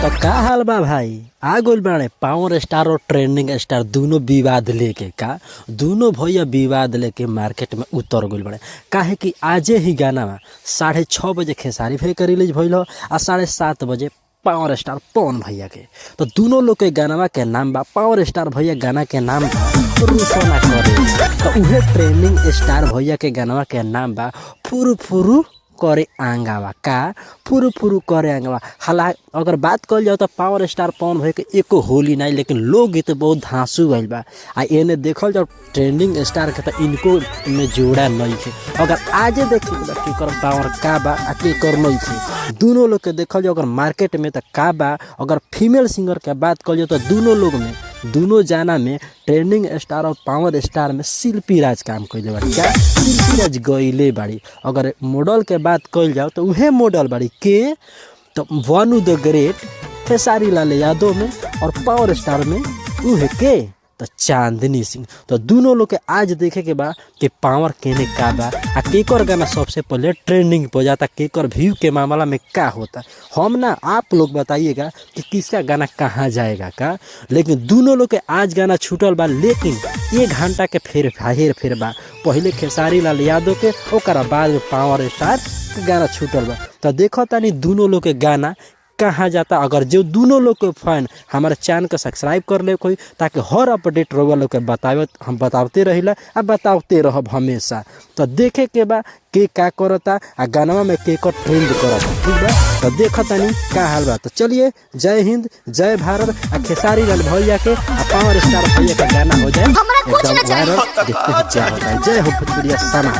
तो का हाल बा भाई, आ गइल बाड़े पावर स्टार और ट्रेंडिंग स्टार दोनों विवाद लेके। का दोनों भैया विवाद लेके मार्केट में उतर गइल बाड़े। काहे कि आजे ही गाना में 6:30 बजे खेसारी भाई के रिलीज भइल हो आ 7:30 बजे पावर स्टार पवन भैया के। तो दोनों लोग के गाना के नाम बा पावर स्टार भैया गाना के नाम बा रुसो ना करे। तो उहे ट्रेंडिंग स्टार भैया के गाना के नाम बा फुरु फुरु करे आंगावा। का फुरु फुरु करे आंगावा। हालांकि अगर बात कल जाओ तो पावर स्टार पवन भैया के एको होली नहीं, लेकिन लोग गीत बहुत धांसू गइल बा। आ एने देखल जाओ ट्रेंडिंग स्टार के तो इनको में जोड़ा नहीं है। अगर आजे देखी केकर पावर का बा आ केकर नहीं है। दोनों लोग के देखल जाओ अगर मार्केट में तो का बा। अगर फीमेल सिंगर के बात कल जाओ तो दोनों लोग में दोनों जाना में ट्रेंडिंग स्टार और पावर स्टार में शिल्पी राज काम कैले बाड़ी। क्या शिल्पी राज गइले बाड़ी। अगर मॉडल के बात कल जाओ तो उहे मॉडल बाड़ी के तो वनु द ग्रेट खेसारी लाल यादव में और पावर स्टार में उहे के तो चांदनी सिंह। तो दोनों लोग के आज देखे के बा कि पावर केने का बा आ केकर गाना सबसे पहले ट्रेंडिंग पे जाता, केकर व्यू के मामला में क्या होता। हम ना आप लोग बताइएगा कि किसका गाना कहाँ जाएगा का। लेकिन दोनों लोग के आज गाना छूटल बा, लेकिन 1 घंटा के फेर बा। पहले खेसारी लाल यादव के ओकरा बाद में पावर स्टार के गाना छूटल बा। तो देखो तानी दोनों लोग के गाना कहाँ जाता। अगर जो दोनों लोग के फैन हमारे चैनल को सब्सक्राइब कर ले कोई, ताकि हर अपडेट रउआ लोग के हम बताते रहिला आ बताते रहब हमेशा। तो देखे के बा के का करता आ गाना में के को ट्रेंड करता। ठीक बा, तो देखो तनी का हाल बा। तो चलिए जय हिंद जय भारत। आ खेसारी लाल भैया के आ पावर स्टार भैया का गाना हो जाए एकदम वायरल। देखते हैं क्या होता है। जय हो भोजपुरिया समाज।